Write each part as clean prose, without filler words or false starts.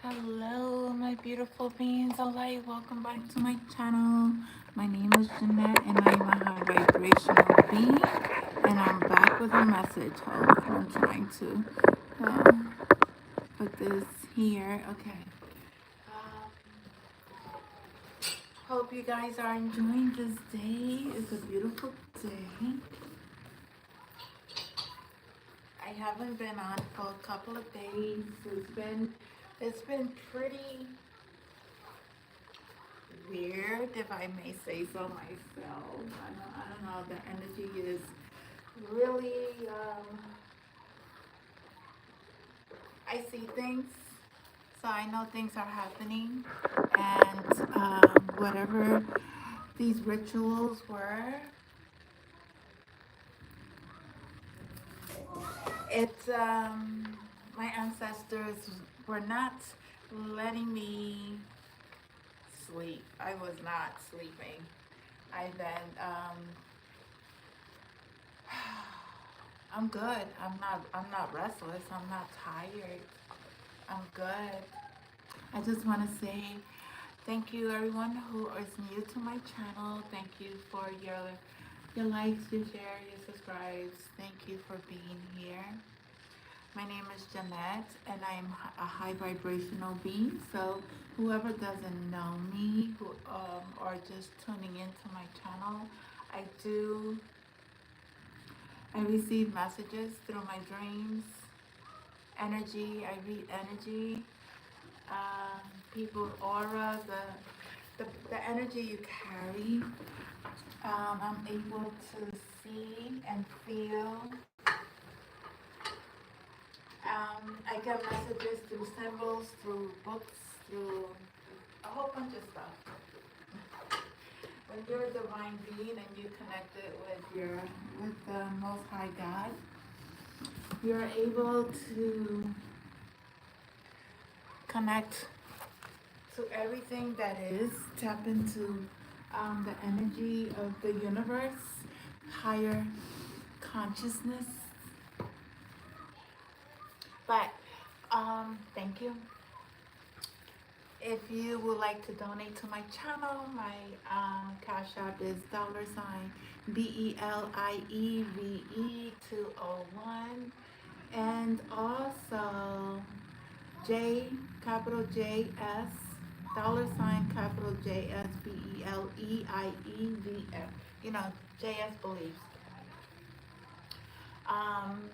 Hello, my beautiful beings of light. Welcome back to my channel. My name is Jeanette, and I'm a high vibrational being. And I'm back with a message. Hold on, I'm trying to put this here. Okay. Um, hope you guys are enjoying this day. It's a beautiful day. I haven't been on for a couple of days. It's been pretty weird, if I may say so myself. I don't know. The energy is really. I see things, so I know things are happening, and whatever these rituals were, it's my ancestors were not letting me sleep. I was not sleeping. I've been I'm good. I'm not restless. I'm not tired. I'm good. I just want to say thank you everyone who is new to my channel. Thank you for your likes, your share, your subscribes. Thank you for being here. My name is Jeanette, and I am a high vibrational being. So whoever doesn't know me, who or just tuning into my channel, I do I receive messages through my dreams, energy. I read energy, people's aura, the energy you carry. I'm able to see and feel. I get messages through symbols, through books, through a whole bunch of stuff. When you're a divine being and you connect it with the Most High God, you're able to connect to everything that is, tap into the energy of the universe, higher consciousness. But thank you. If you would like to donate to my channel, my cash app is $BELIEVE201, and also J, capital JS, capital JSBELEIEVF. You know, Jsbelieves. Um,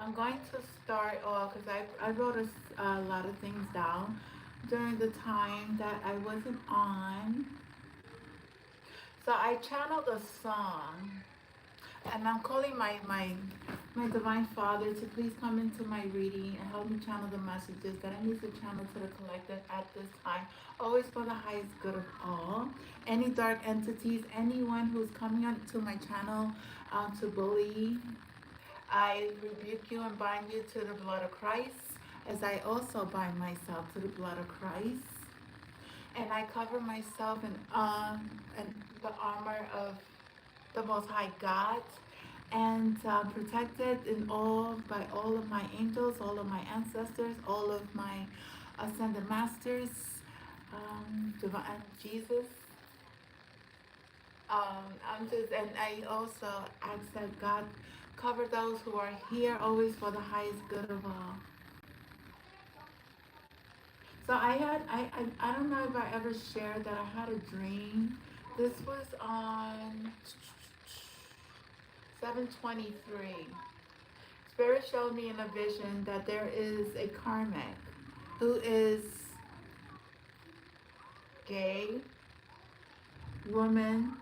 I'm going to start off because I wrote a lot of things down during the time that I wasn't on. So I channeled a song, and I'm calling my divine father to please come into my reading and help me channel the messages that I need to channel to the collective at this time, always for the highest good of all. Any dark entities, anyone who's coming onto my channel to bully, I rebuke you and bind you to the blood of Christ, as I also bind myself to the blood of Christ. And I cover myself in the armor of the Most High God, and protected by all of my angels, all of my ancestors, all of my ascended masters, divine Jesus. And I also ask that God cover those who are here always for the highest good of all. So I don't know if I ever shared that I had a dream. This was on 7/23. Spirit showed me in a vision that there is a karmic who is gay, woman,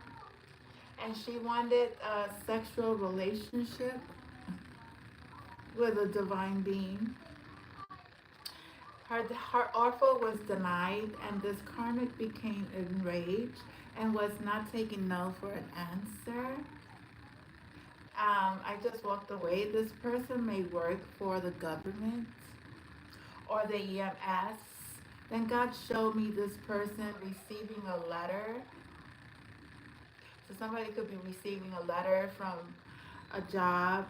and she wanted a sexual relationship with a divine being. Her offer was denied, and this karmic became enraged and was not taking no for an answer. I just walked away. This person may work for the government or the EMS. Then God showed me this person receiving a letter. So somebody could be receiving a letter from a job,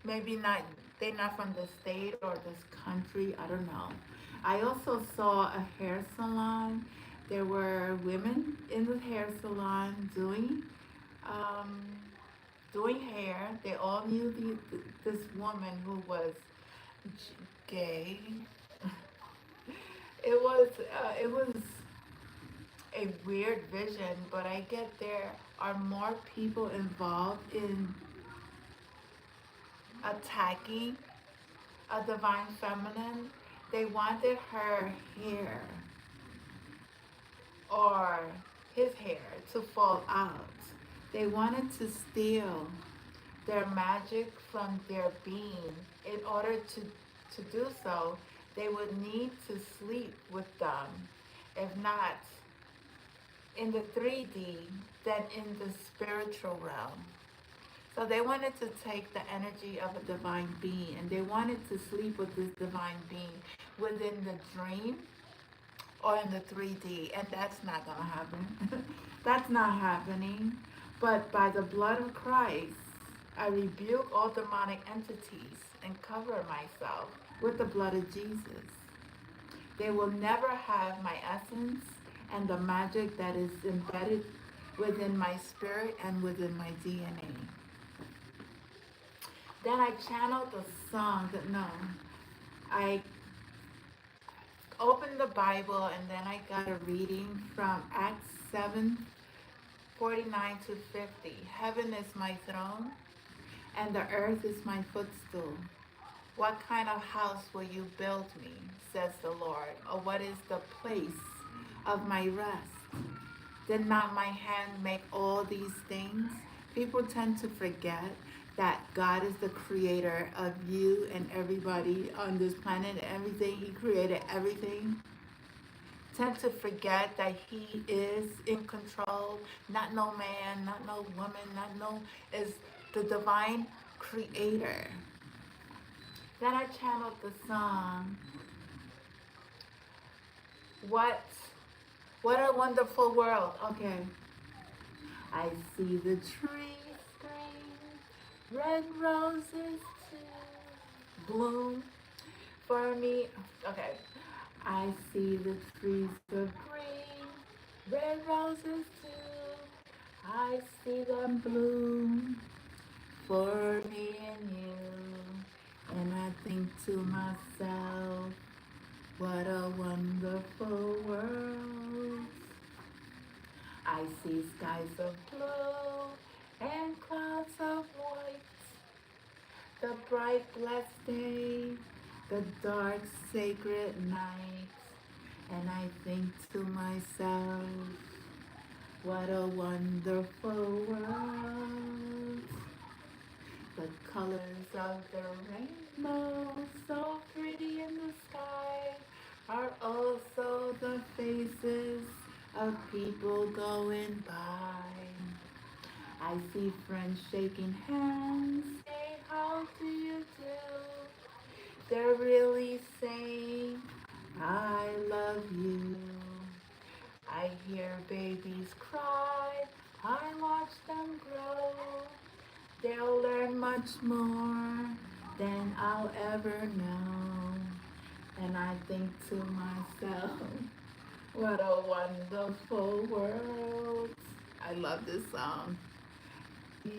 maybe not They're not from the state or this country. I don't know. I also saw a hair salon. There were women in the hair salon um, doing hair. They all knew this woman who was gay. It was a weird vision, but I get there are more people involved in attacking a divine feminine. They wanted her hair or his hair to fall out. They wanted to steal their magic from their being. In order to do so, they would need to sleep with them. If not in the 3D, then in the spiritual realm. So they wanted to take the energy of a divine being and they wanted to sleep with this divine being within the dream or in the 3D, and that's not going to happen. That's not happening. But by the blood of Christ, I rebuke all demonic entities and cover myself with the blood of Jesus. They will never have my essence and the magic that is embedded within my spirit and within my DNA. Then I channeled the song that no, I opened the Bible and then I got a reading from Acts 7:49 to 50. Heaven is my throne and the earth is my footstool. What kind of house will you build me, says the Lord, or what is the place of my rest? Did not my hand make all these things? People tend to forget that God is the creator of you and everybody on this planet, everything. He created everything. Tend to forget that He is in control, not no man, not no woman, not no, is the divine creator. Then I channeled the song, What What a Wonderful World. Okay. I see the trees green, red roses too bloom for me. Okay. I see the trees of green, red roses too. I see them bloom for me and you. And I think to myself, what a wonderful world. I see skies of blue and clouds of white, the bright blessed day, the dark sacred night, and I think to myself, what a wonderful world. The colors of the rainbow, so pretty in the sky, are also the faces of people going by. I see friends shaking hands, say, how do you do? They're really saying, I love you. I hear babies cry, I watch them grow. They'll learn much more than I'll ever know. And I think to myself, what a wonderful world. I love this song.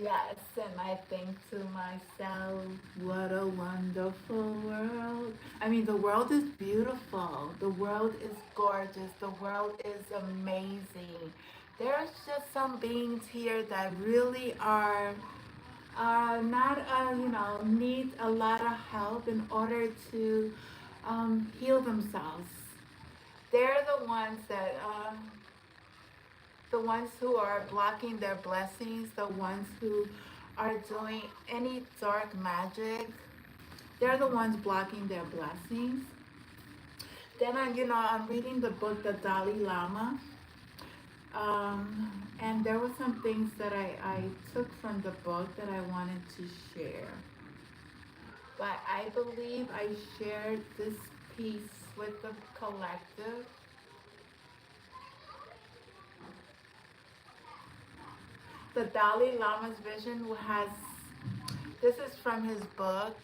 Yes, and I think to myself, what a wonderful world. I mean, the world is beautiful. The world is gorgeous. The world is amazing. There's just some beings here that really are not, need a lot of help in order to heal themselves. They're the ones who are blocking their blessings, the ones who are doing any dark magic. They're the ones blocking their blessings. Then I'm reading the book, The Dalai Lama, and there were some things that I took from the book that I wanted to share. But I believe I shared this piece with the collective. The Dalai Lama's vision has This is from his book,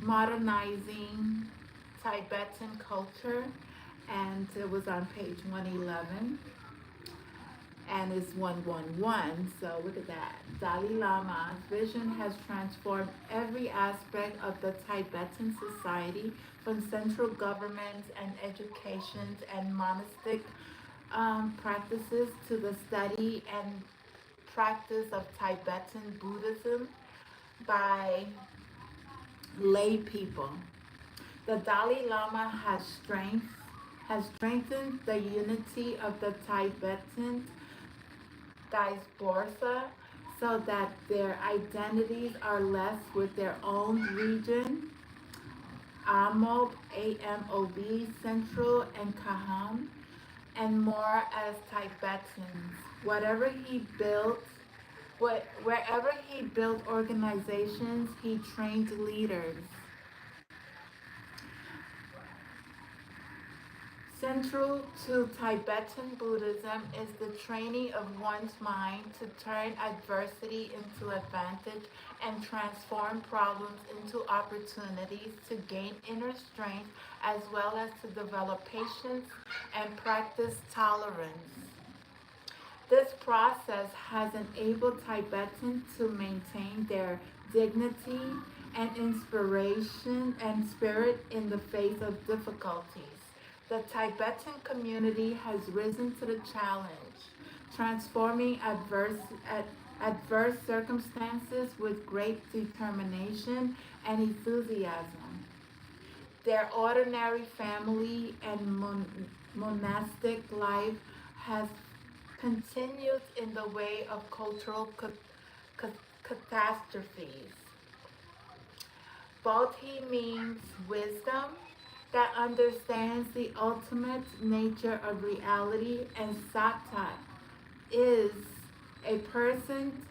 Modernizing Tibetan Culture, and it was on page 111, and it's 111. So look at that. Dalai Lama's vision has transformed every aspect of the Tibetan society, from central government and education and monastic practices to the study and practice of Tibetan Buddhism by lay people. The Dalai Lama has strengthened the unity of the Tibetan diaspora so that their identities are less with their own region, Amob, AMOB, Central, and Kaham, and more as Tibetans. Whatever he built, wherever he built organizations, he trained leaders. Central to Tibetan Buddhism is the training of one's mind to turn adversity into advantage and transform problems into opportunities to gain inner strength as well as to develop patience and practice tolerance. This process has enabled Tibetans to maintain their dignity and inspiration and spirit in the face of difficulties. The Tibetan community has risen to the challenge, transforming adverse circumstances with great determination and enthusiasm. Their ordinary family and monastic life has continued in the way of cultural catastrophes. Bodhi means wisdom that understands the ultimate nature of reality, and satta is a person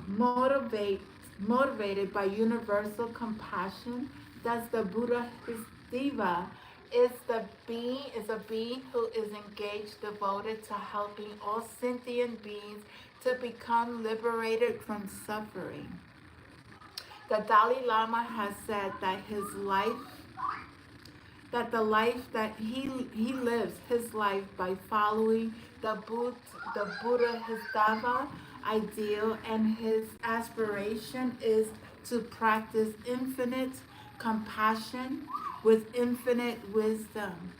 motivate, motivated by universal compassion. Thus, the Buddha is Diva is a being who is engaged, devoted to helping all sentient beings to become liberated from suffering. The Dalai Lama has said that the life that he lives his life by following the Buddha his Dava ideal, and his aspiration is to practice infinite compassion with infinite wisdom.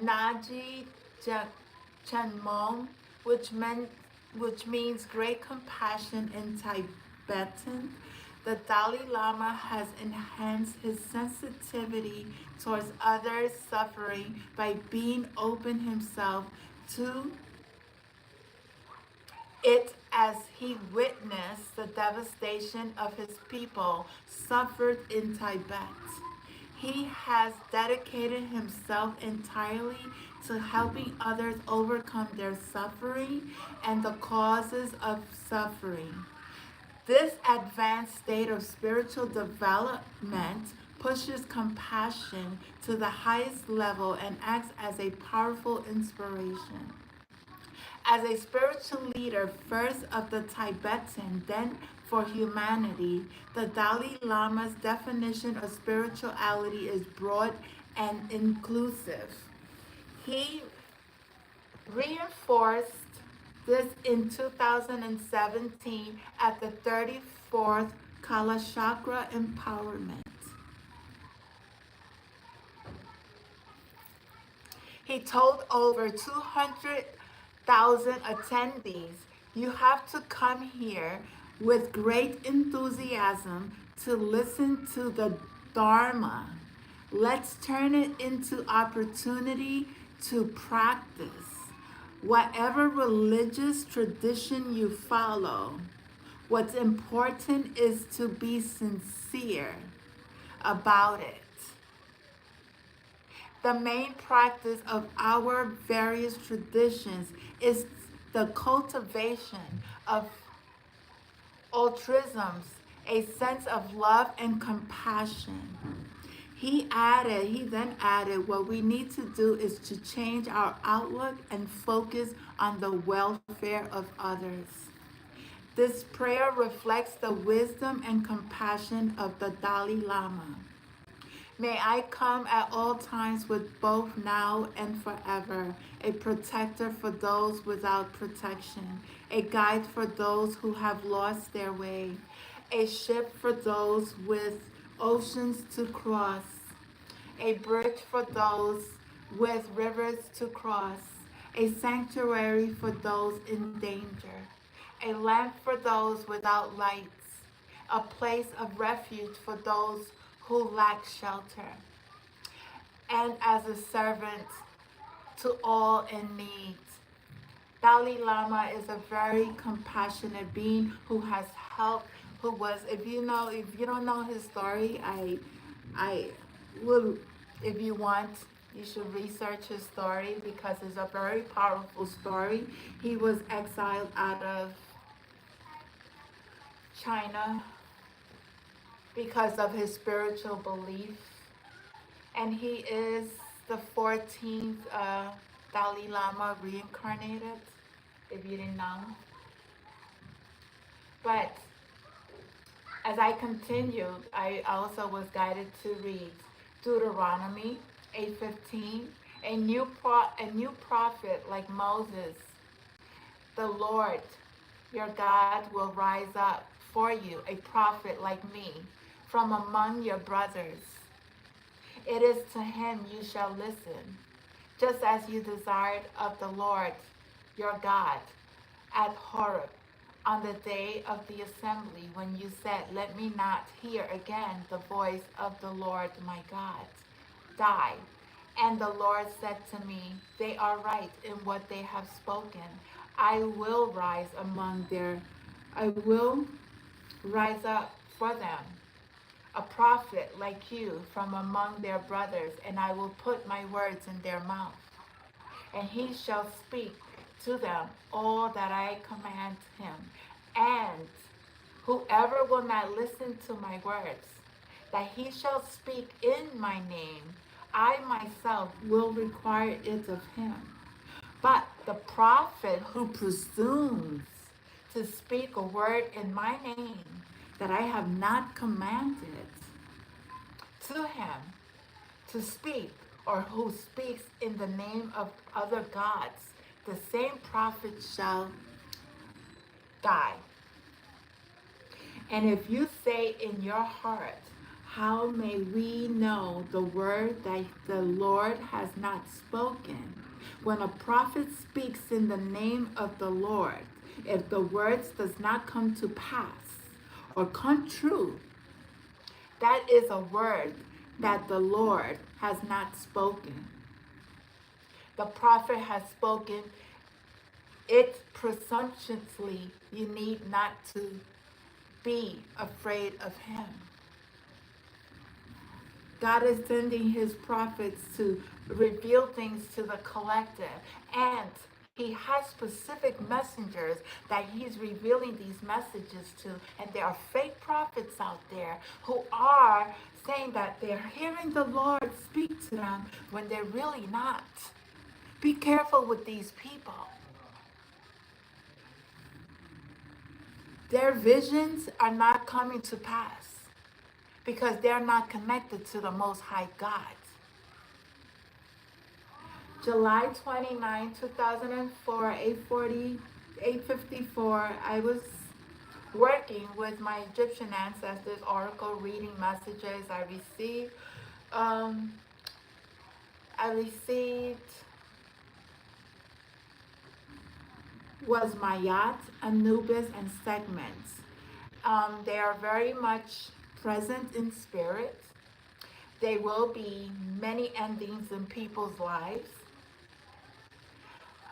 Naji Chanmong, which means great compassion in Tibetan. The Dalai Lama has enhanced his sensitivity towards others' suffering by being open himself to it as he witnessed the devastation of his people suffered in Tibet. He has dedicated himself entirely to helping others overcome their suffering and the causes of suffering. This advanced state of spiritual development pushes compassion to the highest level and acts as a powerful inspiration. As a spiritual leader, first of the Tibetan, then for humanity, the Dalai Lama's definition of spirituality is broad and inclusive. He reinforced this in 2017 at the 34th Kalachakra Empowerment. He told over 200,000 attendees, "You have to come here with great enthusiasm to listen to the Dharma. Let's turn it into opportunity to practice whatever religious tradition you follow. What's important is to be sincere about it. The main practice of our various traditions is the cultivation of altruism, a sense of love and compassion." He then added, "What we need to do is to change our outlook and focus on the welfare of others." This prayer reflects the wisdom and compassion of the Dalai Lama. May I come at all times with both now and forever, a protector for those without protection, a guide for those who have lost their way, a ship for those with oceans to cross, a bridge for those with rivers to cross, a sanctuary for those in danger, a lamp for those without lights, a place of refuge for those who lack shelter, and as a servant to all in need. Dalai Lama is a very compassionate being who has helped, who was, if you don't know his story, I will, if you want, you should research his story because it's a very powerful story. He was exiled out of China because of his spiritual belief. And he is the 14th Dalai Lama reincarnated, if you didn't know. But as I continued, I also was guided to read Deuteronomy 8:15. A new prophet like Moses, the Lord your God will rise up for you, a prophet like me, from among your brothers. It is to him you shall listen, just as you desired of the Lord your God at Horeb on the day of the assembly, when you said, let me not hear again the voice of the Lord my God. Die. And the Lord said to me, they are right in what they have spoken. I will rise I will rise up for them, a prophet like you from among their brothers, and I will put my words in their mouth. And he shall speak to them all that I command him. And whoever will not listen to my words, that he shall speak in my name, I myself will require it of him. But the prophet who presumes to speak a word in my name that I have not commanded to him to speak, or who speaks in the name of other gods, the same prophet shall die. And if you say in your heart, how may we know the word that the Lord has not spoken? When a prophet speaks in the name of the Lord, if the words does not come to pass or come true, that is a word that the Lord has not spoken. The prophet has spoken it presumptuously. You need not to be afraid of him. God is sending his prophets to reveal things to the collective, and he has specific messengers that he's revealing these messages to, and there are fake prophets out there who are saying that they're hearing the Lord speak to them when they're really not. Be careful with these people. Their visions are not coming to pass because they're not connected to the Most High God. July 29, 2004, 8:54, I was working with my Egyptian ancestors, oracle reading messages. Um, I received was Mayat, Anubis, and segments. They are very much present in spirit. There will be many endings in people's lives.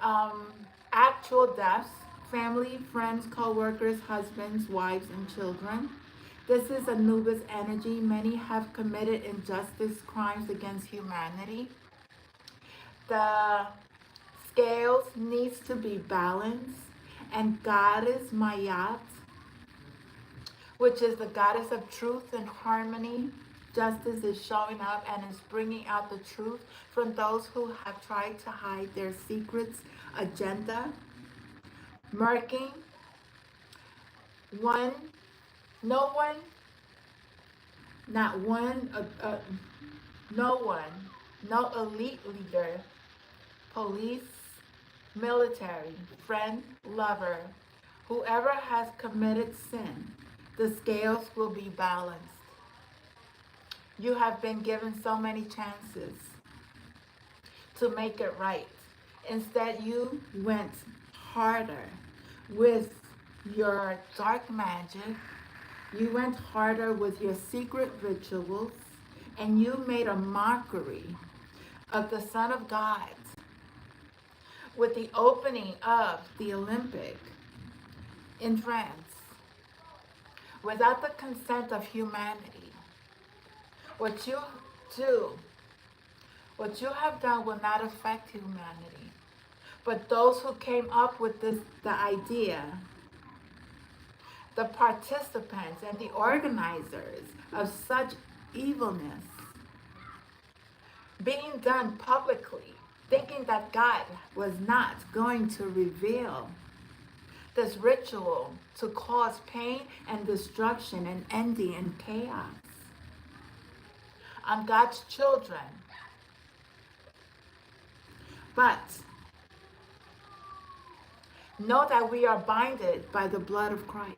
Um, Actual deaths, family, friends, co-workers, husbands, wives, and children. This is Anubis energy. Many have committed injustice, crimes against humanity. The scales needs to be balanced, and Goddess Mayat, which is the goddess of truth and harmony, justice, is showing up and is bringing out the truth from those who have tried to hide their secrets, agenda, murking, One, no one, not one, no one, no elite leader, police, military, friend, lover, whoever has committed sin, the scales will be balanced. You have been given so many chances to make it right. Instead, you went harder with your dark magic. You went harder with your secret rituals, and you made a mockery of the Son of God with the opening of the Olympic in France without the consent of humanity. What you do, what you have done will not affect humanity. But those who came up with the idea, the participants and the organizers of such evilness being done publicly, thinking that God was not going to reveal this ritual to cause pain and destruction and ending and chaos on God's children. But know that we are binded by the blood of Christ.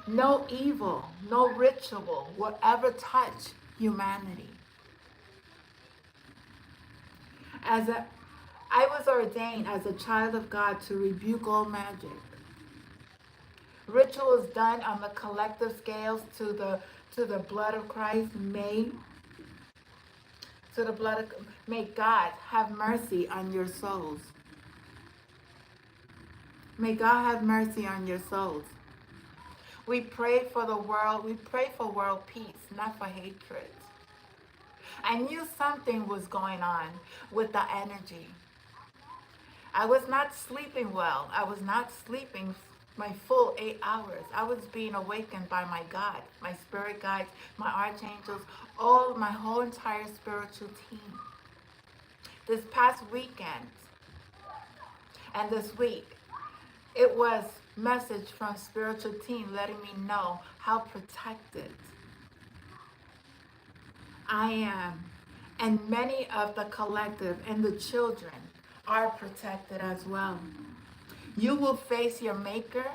No evil, no ritual will ever touch humanity. I was ordained as a child of God to rebuke all magic. Rituals done on the collective scales to the blood of Christ may God have mercy on your souls. May God have mercy on your souls. We pray for the world. We pray for world peace, not for hatred. I knew something was going on with the energy. I was not sleeping well. I was not sleeping my full 8 hours. I was being awakened by my God, my spirit guides, my archangels, my whole entire spiritual team. This past weekend and this week, it was message from spiritual team letting me know how protected I am, and many of the collective and the children are protected as well. You will face your maker.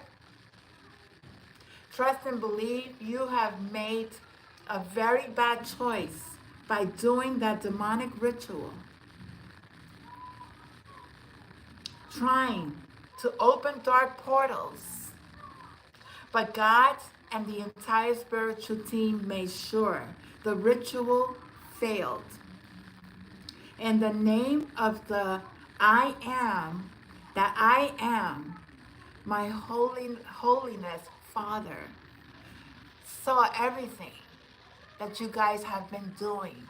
Trust and believe you have made a very bad choice by doing that demonic ritual, trying to open dark portals. But God and the entire spiritual team made sure the ritual failed. In the name of the I am, that I am, my holiness Father, saw everything that you guys have been doing.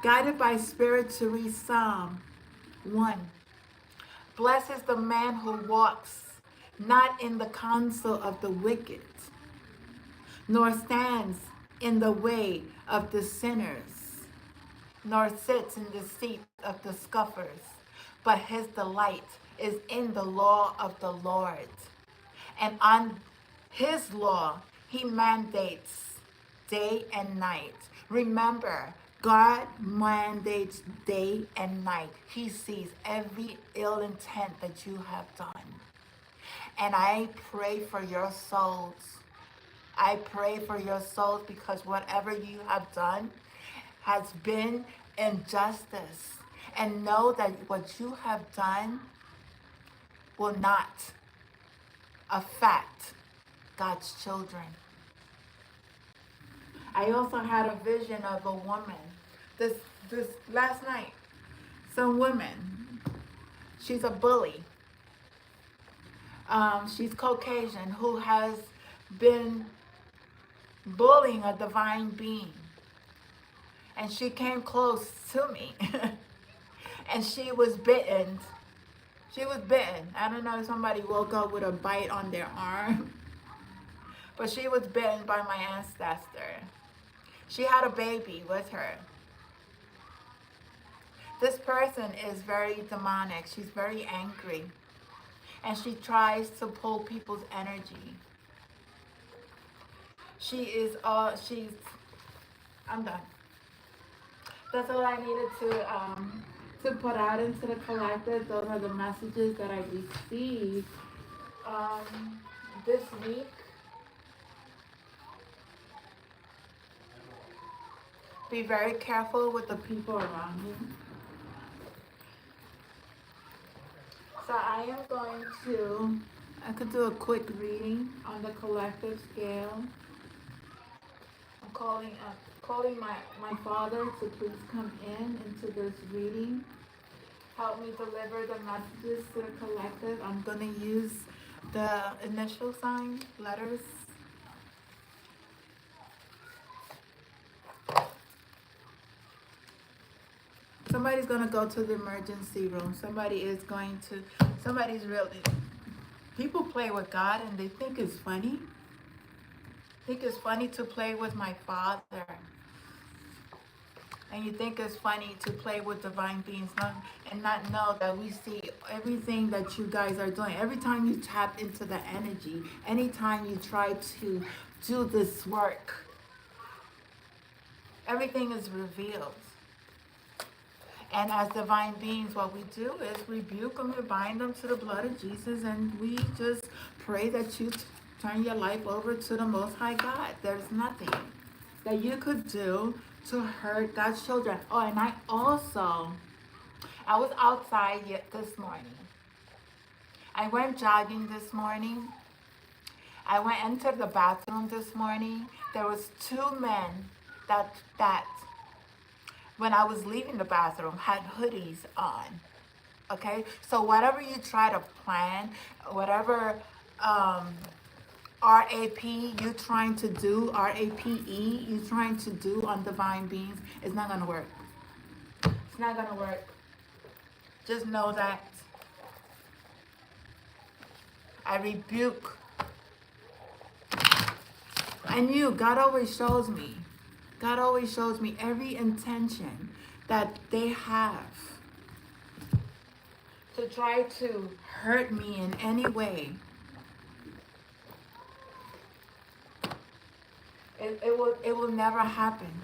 Guided by Spirit to read Psalm 1. Blessed is the man who walks not in the counsel of the wicked, nor stands in the way of the sinners, nor sits in the seat of the scoffers, but his delight is in the law of the Lord. And on his law he mandates day and night. Remember, God mandates day and night. He sees every ill intent that you have done. And I pray for your souls. I pray for your souls, because whatever you have done has been injustice. And know that what you have done will not affect God's children. I also had a vision of a woman this last night. Some woman, she's a bully. She's Caucasian, who has been bullying a divine being. And she came close to me. And she was bitten. She was bitten. I don't know if somebody woke up with a bite on their arm. But she was bitten by my ancestor. She had a baby with her. This person is very demonic. She's very angry. and she tries to pull people's energy. She's, I'm done. That's all I needed to put out into the collective. Those are the messages that I received this week. Be very careful with the people around you. So I could do a quick reading on the collective scale. I'm calling my father to please come into this reading. Help me deliver the messages to the collective. I'm going to use the initial sign letters. Somebody's going to go to the emergency room. Somebody's really, people play with God and they think it's funny. Think it's funny to play with my father. And you think it's funny to play with divine beings and not know that we see everything that you guys are doing. Every time you tap into the energy, anytime you try to do this work, everything is revealed. And as divine beings, what we do is rebuke them and bind them to the blood of Jesus, and we just pray that you turn your life over to the Most High God. There's nothing that you could do to hurt God's children. Oh, and I was outside this morning. I went jogging this morning. I went into the bathroom this morning. There was two men that when I was leaving the bathroom had hoodies on. Okay, so whatever you try to plan, whatever RAP you trying to do, RAPE you trying to do on divine beings, it's not gonna work. It's not gonna work. Just know that. I rebuke. I knew God always shows me. God always shows me every intention that they have to try to hurt me in any way. It will never happen.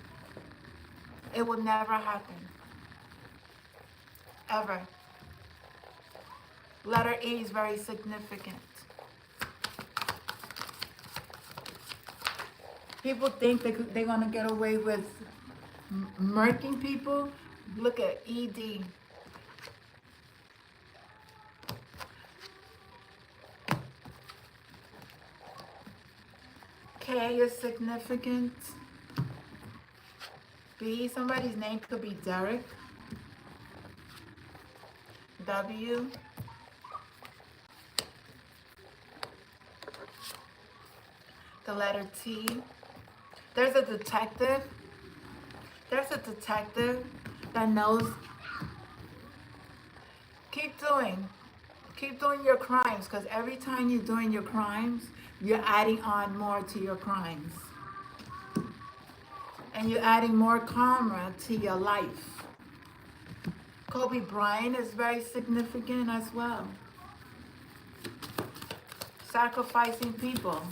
It will never happen. Ever. Letter E is very significant. People think they're going to get away with murking people. Look at ED. K is significant. B, somebody's name could be Derek. W. The letter T. There's a detective. There's a detective that knows. Keep doing your crimes, because every time you're doing your crimes, you're adding on more to your crimes. And you're adding more karma to your life. Kobe Bryant is very significant as well. Sacrificing people.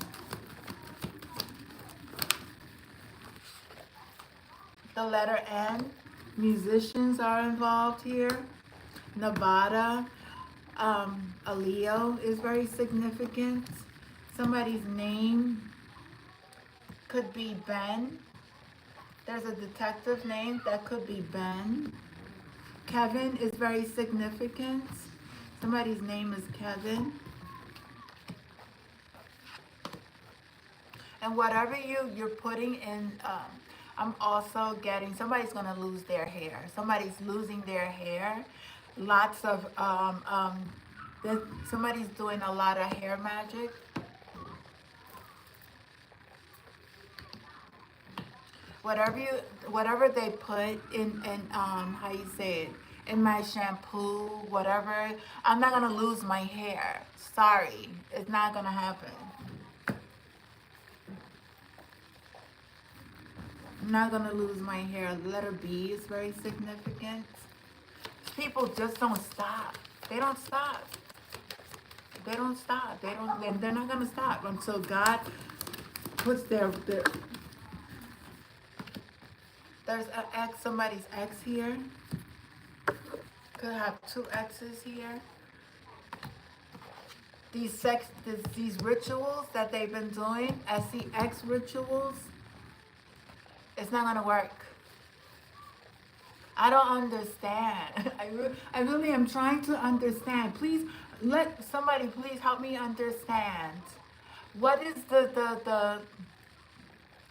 The letter N, musicians are involved here. Nevada, a Leo is very significant. Somebody's name could be Ben. There's a detective name that could be Ben. Kevin is very significant. Somebody's name is Kevin. And whatever you're putting in, I'm also getting, somebody's going to lose their hair. Somebody's losing their hair. Lots of, somebody's doing a lot of hair magic. Whatever they put in how you say it, in my shampoo, whatever, I'm not going to lose my hair. Sorry, it's not going to happen. I'm not going to lose my hair. Letter B is very significant. People just don't stop. They don't stop. They don't stop. They don't. And they're not gonna stop until God puts their. There's an X. Somebody's X here. Could have two X's here. These rituals that they've been doing, SEX rituals, it's not gonna work. I don't understand. I really am trying to understand. Please let somebody please help me understand. What is the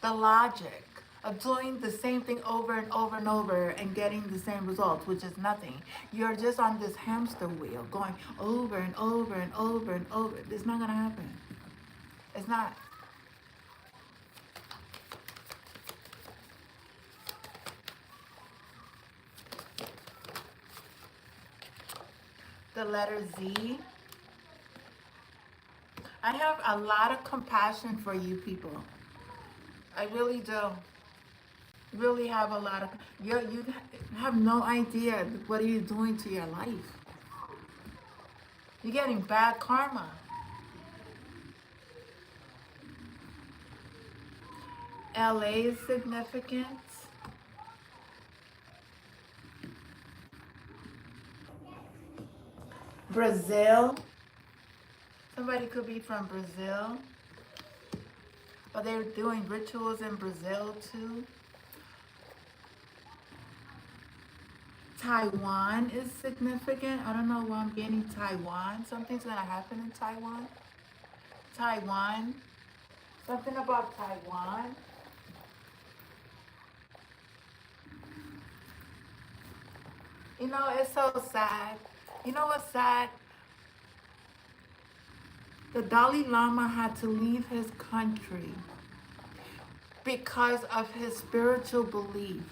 logic of doing the same thing over and over and over and getting the same results, which is nothing? You're just on this hamster wheel going over and over and over and over. It's not gonna happen. It's not. The letter Z. I have a lot of compassion for you people. I really do. Really have a lot of. You have no idea what are you doing to your life. You're getting bad karma. LA is significant. Brazil. Somebody could be from Brazil. Or they're doing rituals in Brazil too. Taiwan is significant. I don't know why I'm getting Taiwan. Something's gonna happen in Taiwan. Taiwan. Something about Taiwan. You know, it's so sad. You know what's sad? The Dalai Lama had to leave his country because of his spiritual belief.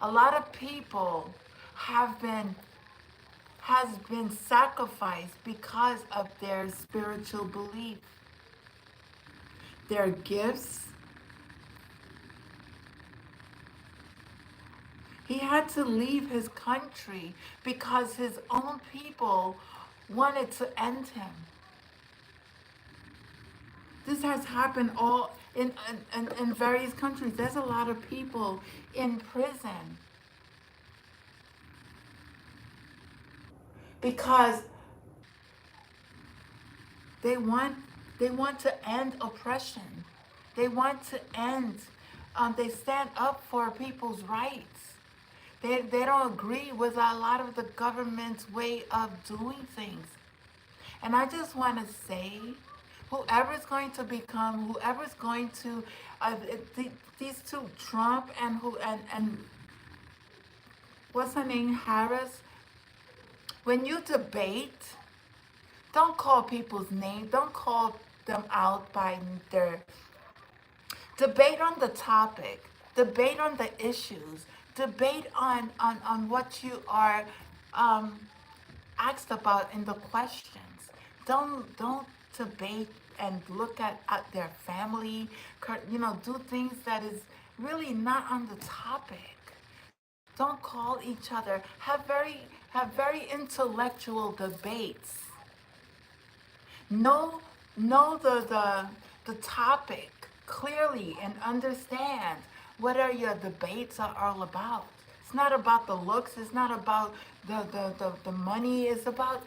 A lot of people has been sacrificed because of their spiritual belief. Their gifts. He had to leave his country because his own people wanted to end him. This has happened all in various countries. There's a lot of people in prison because they want to end oppression. They want to end. They stand up for people's rights. They don't agree with a lot of the government's way of doing things. And I just want to say, whoever's going to these two, Trump and what's her name, Harris, when you debate, don't call people's name, don't call them out by their, debate on the topic, debate on the issues, debate on what you are asked about in the questions. Don't debate and look at their family, do things that is really not on the topic. Don't call each other. Have very intellectual debates. Know the topic clearly and understand what are your debates are all about. It's not about the looks. It's not about the money. It's about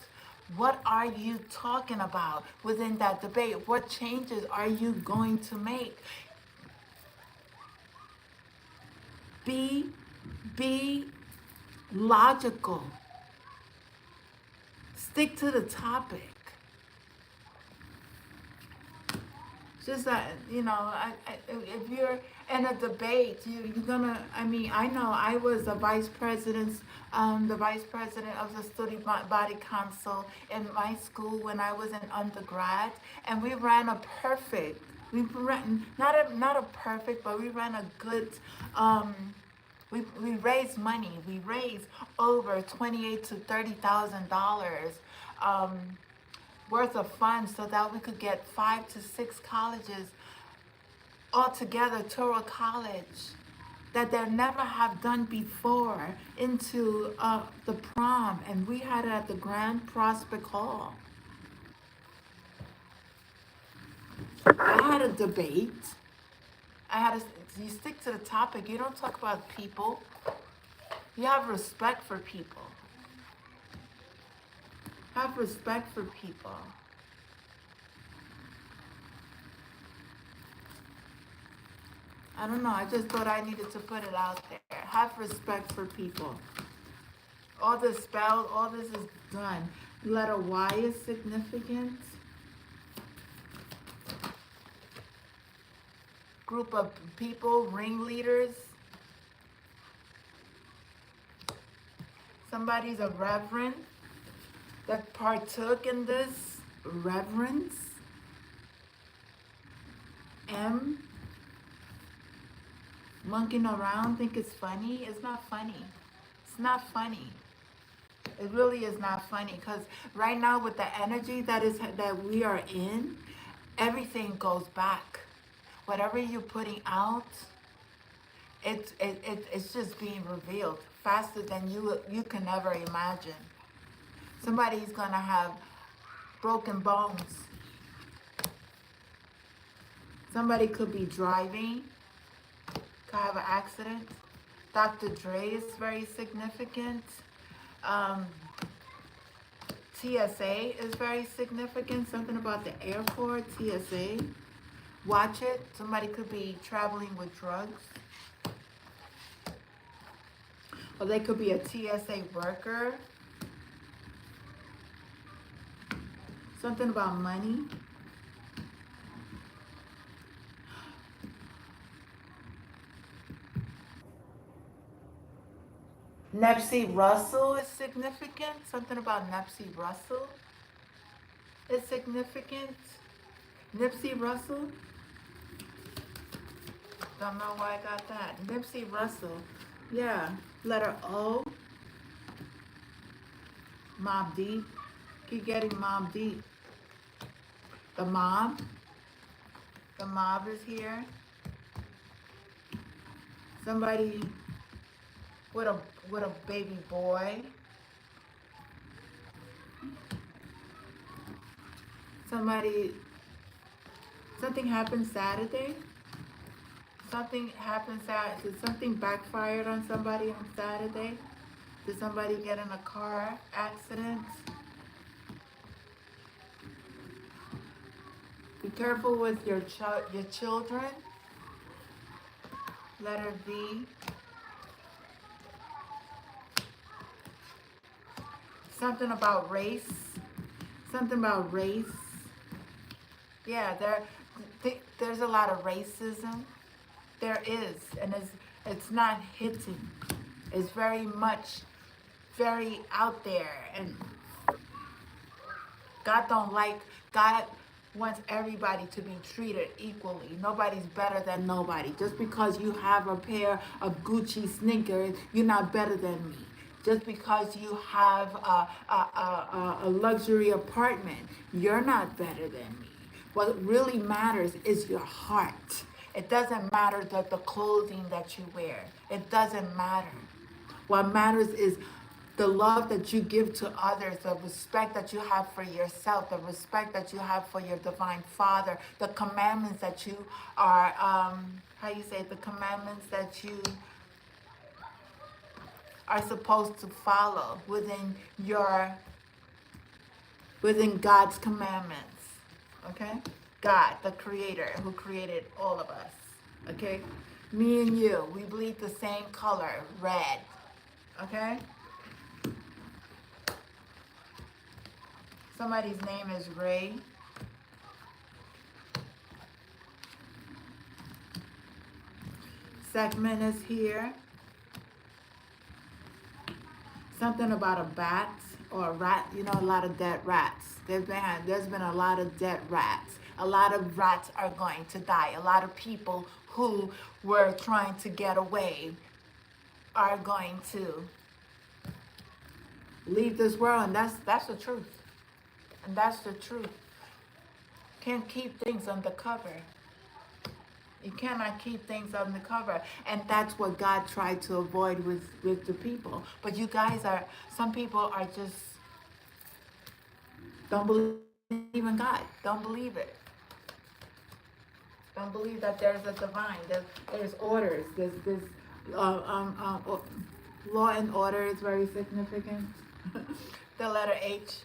what are you talking about within that debate. What changes are you going to make? Be logical. Stick to the topic. Just that, if you're in a debate, you're gonna. I know I was the vice president of the student body council in my school when I was in undergrad, and we ran a perfect. We ran not a perfect, but we ran a good. We raised money. We raised over $28,000 to $30,000. Worth of funds so that we could get 5 to 6 colleges all together, Toro College, that they never have done before, into the prom, and we had it at the Grand Prospect Hall. had a debate. You stick to the topic. You don't talk about people. You have respect for people. Have respect for people. I don't know. I just thought I needed to put it out there. Have respect for people. All this spell, all this is done. Letter Y is significant. Group of people, ringleaders. Somebody's a reverend that partook in this. Reverence. M. Monkeying around, think it's funny. It's not funny. It's not funny. It really is not funny because right now with the energy that we are in, everything goes back. Whatever you're putting out, it's just being revealed faster than you can ever imagine. Somebody's gonna have broken bones. Somebody could be driving, could have an accident. Dr. Dre is very significant. TSA is very significant. Something about the airport, TSA. Watch it. Somebody could be traveling with drugs. Or they could be a TSA worker. Something about money. Nipsey Russell is significant. Something about Nipsey Russell is significant. Nipsey Russell. Don't know why I got that. Nipsey Russell. Yeah. Letter O. Mob Deep. Keep getting Mob Deep. The mob. The mob is here. Somebody with a baby boy. Something happened Saturday. Something happened Saturday. Did something backfired on somebody on Saturday? Did somebody get in a car accident? Be careful with your children. Letter V. Something about race. Something about race. Yeah, there's a lot of racism. There is, and it's not hitting. It's very out there, and God wants everybody to be treated equally. Nobody's better than nobody. Just because you have a pair of Gucci sneakers, you're not better than me. Just because you have a luxury apartment, you're not better than me. What really matters is your heart. It doesn't matter the clothing that you wear. It doesn't matter. What matters is the love that you give to others, the respect that you have for yourself, the respect that you have for your divine Father, the commandments that you are, the commandments that you are supposed to follow within God's commandments, okay? God, the creator who created all of us, okay? Me and you, we bleed the same color, red, okay? Somebody's name is Ray. Segment is here. Something about a bat or a rat, a lot of dead rats. There's been a lot of dead rats. A lot of rats are going to die. A lot of people who were trying to get away are going to leave this world, and that's the truth. And that's the truth. Can't keep things undercover. You cannot keep things undercover. And that's what God tried to avoid with the people. But you guys some people are just, don't believe in God. Don't believe it. Don't believe that there's a divine. There's orders. There's uh, um, um, o- law and order is very significant. The letter H.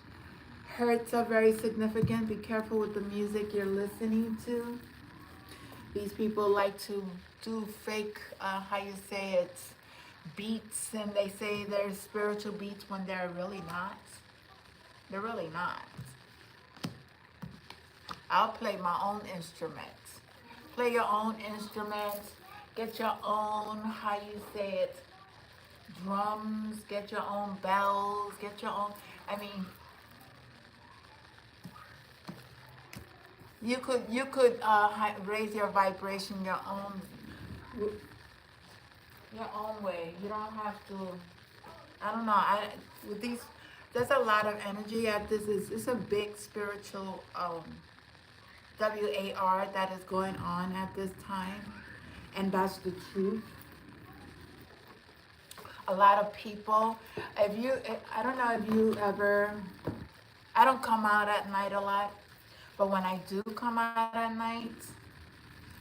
Hurts are very significant. Be careful with the music you're listening to. These people like to do fake, how you say it, beats, and they say they're spiritual beats when they're really not. They're really not. I'll play my own instruments. Play your own instruments. Get your own, how you say it, drums. Get your own bells. Get your own. I mean, you could raise your vibration your own way. You don't have to. I don't know. With these, there's a lot of energy at this. It's a big spiritual WAR that is going on at this time, and that's the truth. A lot of people, I don't know if you ever, I don't come out at night a lot, but when I do come out at night,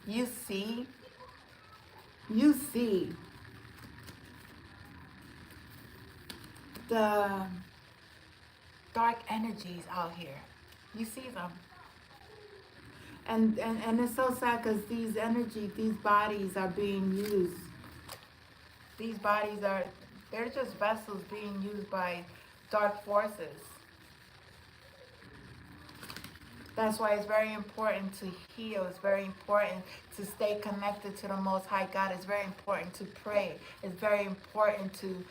you see, you see the dark energies out here. You see them. And it's so sad because these bodies are being used. These bodies are, they're just vessels being used by dark forces. That's why it's very important to heal. It's very important to stay connected to the Most High God. It's very important to pray. It's very important to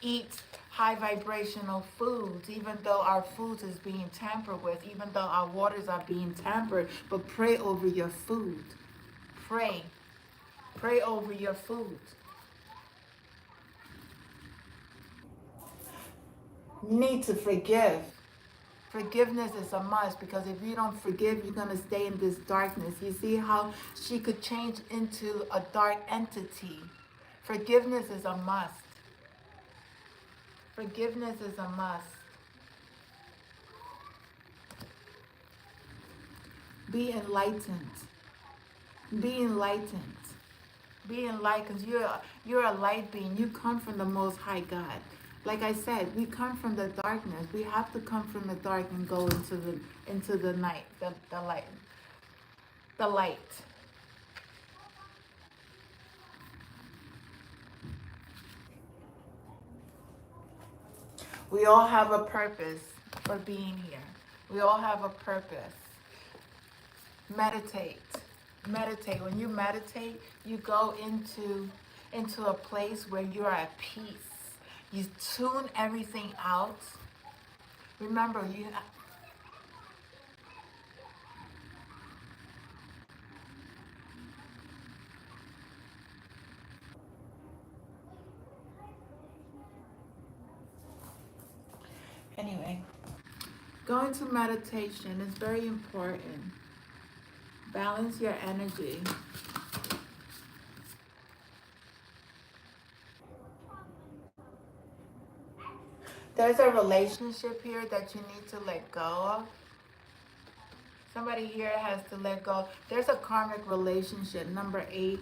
eat high vibrational foods, even though our foods is being tampered with, even though our waters are being tampered. But pray over your food. Pray. Pray over your food. You need to forgive. Forgiveness is a must, because if you don't forgive, you're going to stay in this darkness. You see how she could change into a dark entity. Forgiveness is a must. Forgiveness is a must. Be enlightened. Be enlightened. Be enlightened. You're a light being. You come from the Most High God. Like I said, we come from the darkness. We have to come from the dark and go into the night, the light. The light. We all have a purpose for being here. We all have a purpose. Meditate. Meditate. When you meditate, you go into a place where you are at peace. You tune everything out. Remember, anyway, going to meditation is very important. Balance your energy. There's a relationship here that you need to let go of. Somebody here has to let go. There's a karmic relationship. Number 8.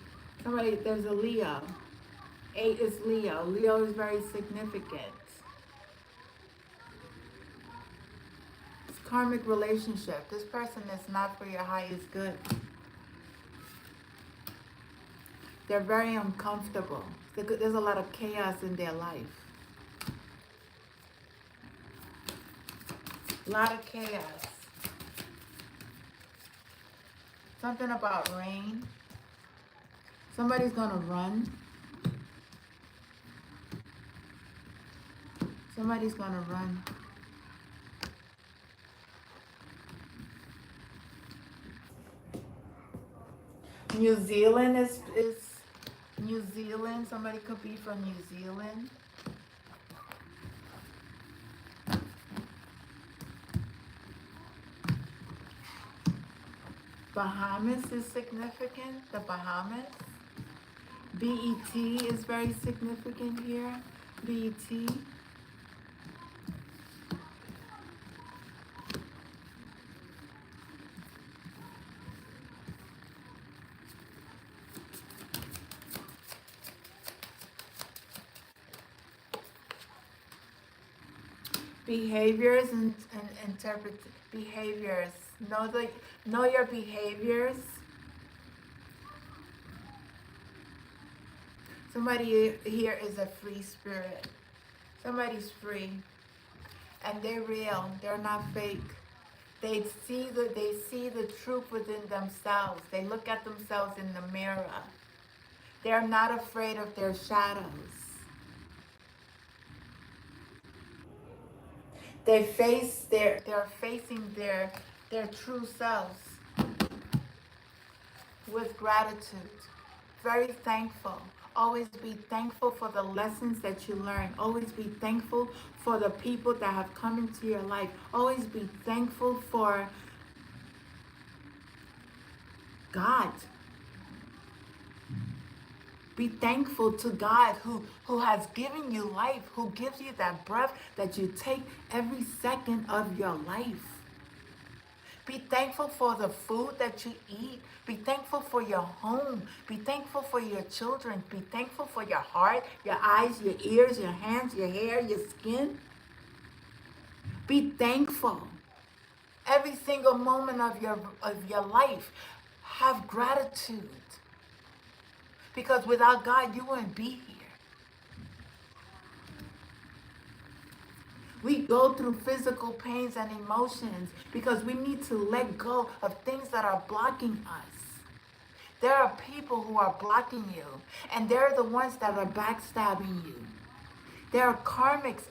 There's a Leo. 8 is Leo. Leo is very significant. It's karmic relationship. This person is not for your highest good. They're very uncomfortable. There's a lot of chaos in their life. A lot of chaos. Something about rain. Somebody's gonna run. Somebody's gonna run. New Zealand is New Zealand. Somebody could be from New Zealand. Bahamas is significant. The Bahamas. BET is very significant here. BET. Behaviors and interpret behaviors. Know the know your behaviors. Somebody here is a free spirit. Somebody's free, and they're real. They're not fake. They see the truth within themselves. They look at themselves in the mirror. They're not afraid of their shadows. They're facing their true selves with gratitude. Very thankful. Always be thankful for the lessons that you learn. Always be thankful for the people that have come into your life. Always be thankful for God. Be thankful to God who has given you life, who gives you that breath that you take every second of your life. Be thankful for the food that you eat. Be thankful for your home. Be thankful for your children. Be thankful for your heart, your eyes, your ears, your hands, your hair, your skin. Be thankful. Every single moment of your life, have gratitude. Because without God, you wouldn't be here. We go through physical pains and emotions because we need to let go of things that are blocking us. There are people who are blocking you, and they're the ones that are backstabbing you. There are karmics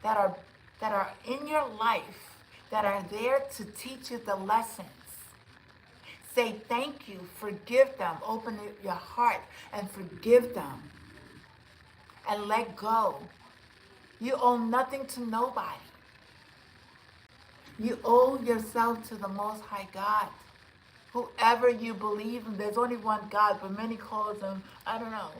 that are in your life that are there to teach you the lessons. Say thank you, forgive them, open your heart and forgive them, and let go. You owe nothing to nobody. You owe yourself to the Most High God. Whoever you believe in, there's only one God, but many calls him, I don't know,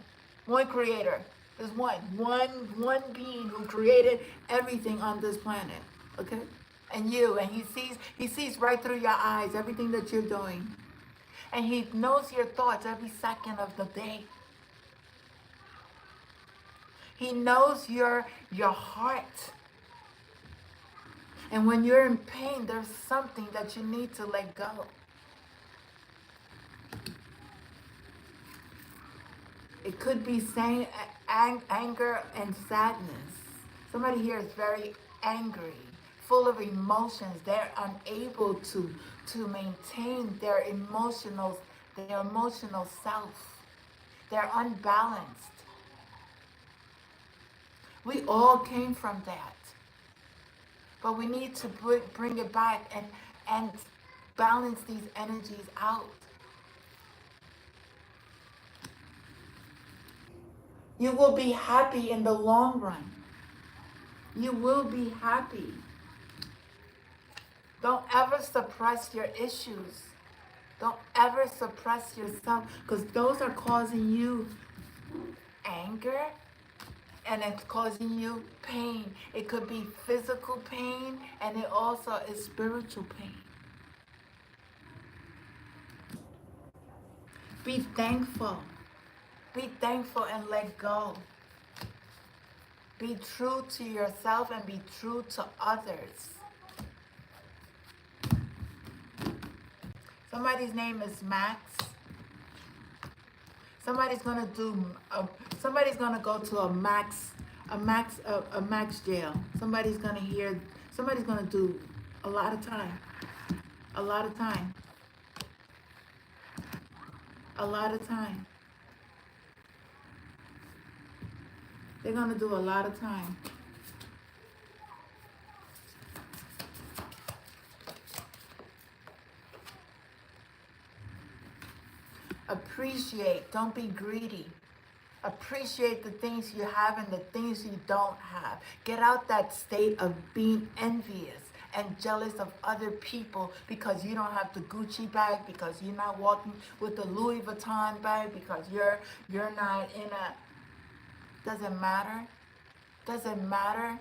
one creator. There's one being who created everything on this planet. Okay? And he sees right through your eyes, everything that you're doing. And he knows your thoughts every second of the day. He knows your heart. And when you're in pain, there's something that you need to let go. It could be saying anger and sadness. Somebody here is very angry, full of emotions. They're unable to maintain their emotional self. They're unbalanced. We all came from that. But we need to bring it back and balance these energies out. You will be happy in the long run. You will be happy. Don't ever suppress your issues. Don't ever suppress yourself, because those are causing you anger and it's causing you pain. It could be physical pain and it also is spiritual pain. Be thankful. Be thankful and let go. Be true to yourself and be true to others. Somebody's name is Max. Somebody's gonna go to a max jail. Somebody's gonna do a lot of time. A lot of time. A lot of time. They're gonna do a lot of time. Appreciate, don't be greedy. Appreciate the things you have and the things you don't have. Get out that state of being envious and jealous of other people because you don't have the Gucci bag, because you're not walking with the Louis Vuitton bag, because you're not in a... Doesn't matter. Doesn't matter.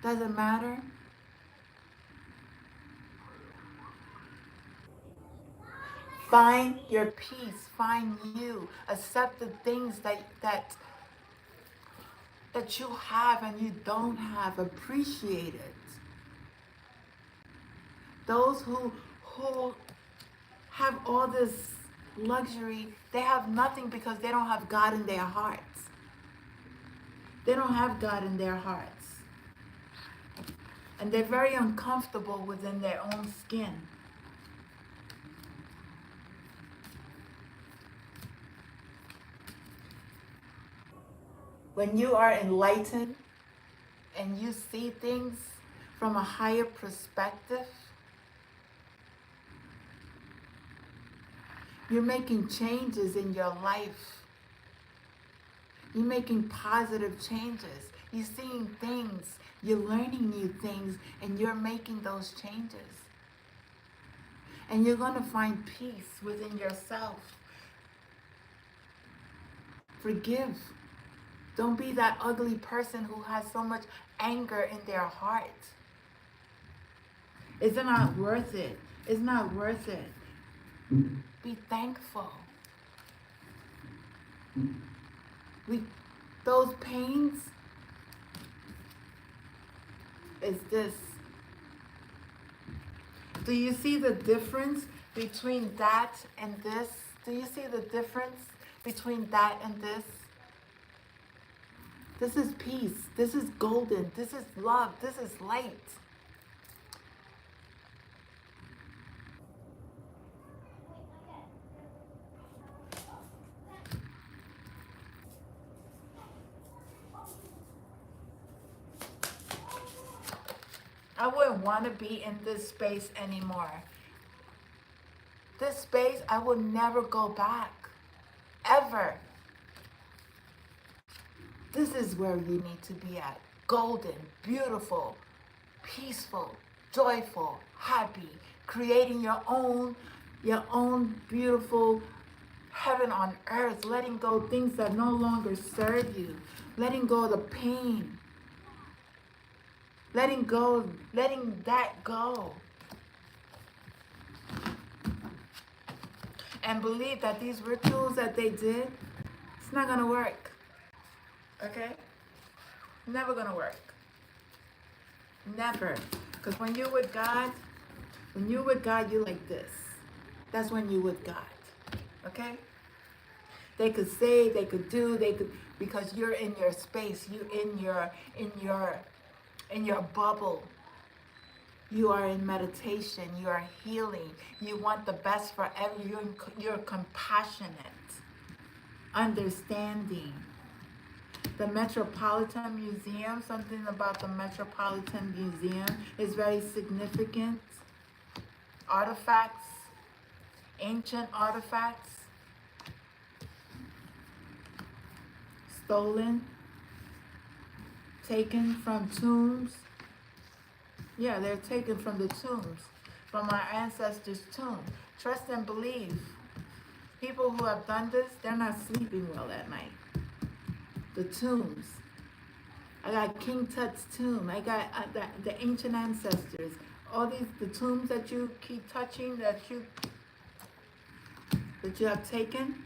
Doesn't matter. Find your peace. Find you. Accept the things that that you have and you don't have, appreciate it. Those who have all this luxury, they have nothing because they don't have God in their hearts. They don't have God in their hearts. And they're very uncomfortable within their own skin. When you are enlightened and you see things from a higher perspective, you're making changes in your life. You're making positive changes. You're seeing things. You're learning new things, and you're making those changes. And you're going to find peace within yourself. Forgive. Don't be that ugly person who has so much anger in their heart. It's not worth it. It's not worth it. Be thankful. Those pains is this. Do you see the difference between that and this? Do you see the difference between that and this? This is peace. This is golden. This is love. This is light. I wouldn't want to be in this space anymore. This space, I will never go back. Ever. This is where you need to be at. Golden, beautiful, peaceful, joyful, happy, creating your own beautiful heaven on earth, letting go of things that no longer serve you, letting go of the pain, letting that go. And believe that these rituals that they did, it's not gonna work. Okay? Never gonna work. Never. Because when you're with God, you're like this. That's when you're with God. Okay? They could say, they could do, because you're in your space, you in your bubble. You are in meditation, you are healing, you want the best for everyone, you're compassionate, understanding. The Metropolitan Museum, something about the Metropolitan Museum is very significant. Artifacts, ancient artifacts, stolen, taken from tombs. Yeah, they're taken from the tombs, from our ancestors' tomb. Trust and believe. People who have done this, they're not sleeping well at night. The tombs. I got King Tut's tomb. I got the ancient ancestors. All the tombs that you keep touching, that you have taken.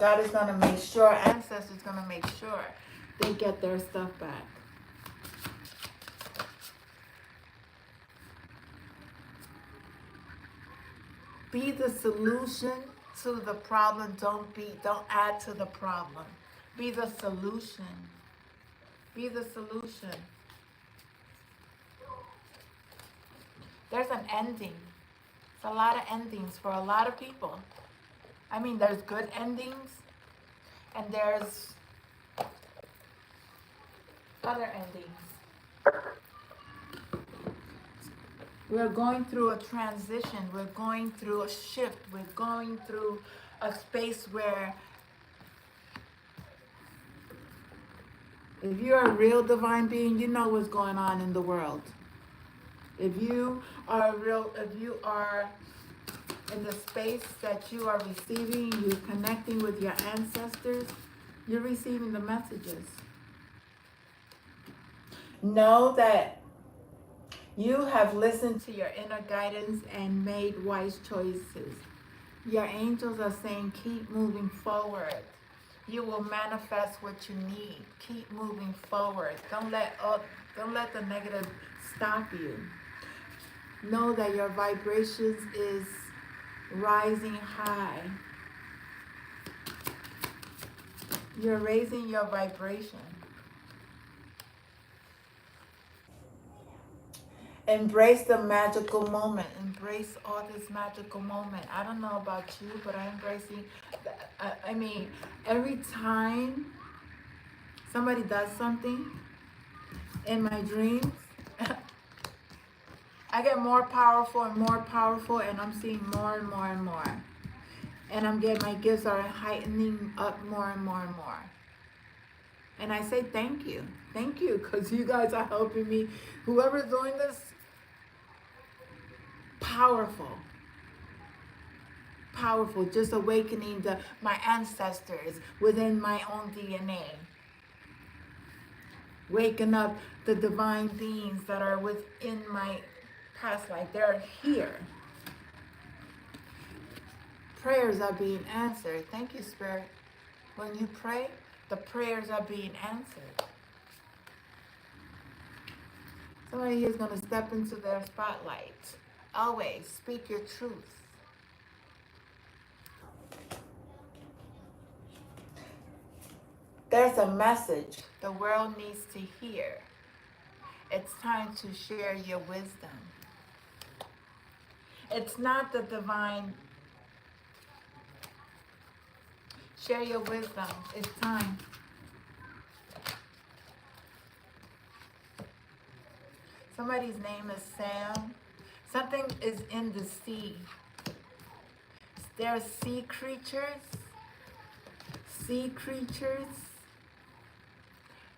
God is going to make sure, ancestors going to make sure they get their stuff back. Be the solution to the problem. Don't add to the problem. Be the solution. Be the solution. There's an ending. It's a lot of endings for a lot of people. I mean, there's good endings and there's other endings. We're going through a transition. We're going through a shift. We're going through a space where if you're a real divine being, you know what's going on in the world. If you are in the space that you are receiving, you're connecting with your ancestors, you're receiving the messages. Know that you have listened to your inner guidance and made wise choices. Your angels are saying, keep moving forward. You will manifest what you need. Keep moving forward. Don't let the negative stop you. Know that your vibrations is rising high. You're raising your vibration. Embrace the magical moment. Embrace all this magical moment. I don't know about you, but I'm embracing. I mean, every time somebody does something in my dreams, I get more powerful and more powerful, and I'm seeing more and more and more. And I'm getting, my gifts are heightening up more and more and more. And I say thank you. Thank you, because you guys are helping me. Whoever's doing this, powerful. Powerful. Just awakening my ancestors within my own DNA. Waking up the divine beings that are within my past life. They're here. Prayers are being answered. Thank you, Spirit. When you pray, the prayers are being answered. Somebody here is going to step into their spotlight. Always speak your truth. There's a message the world needs to hear. It's time to share your wisdom. It's not the divine. Share your wisdom. It's time. Somebody's name is Sam. Something is in the sea. There's sea creatures. Sea creatures.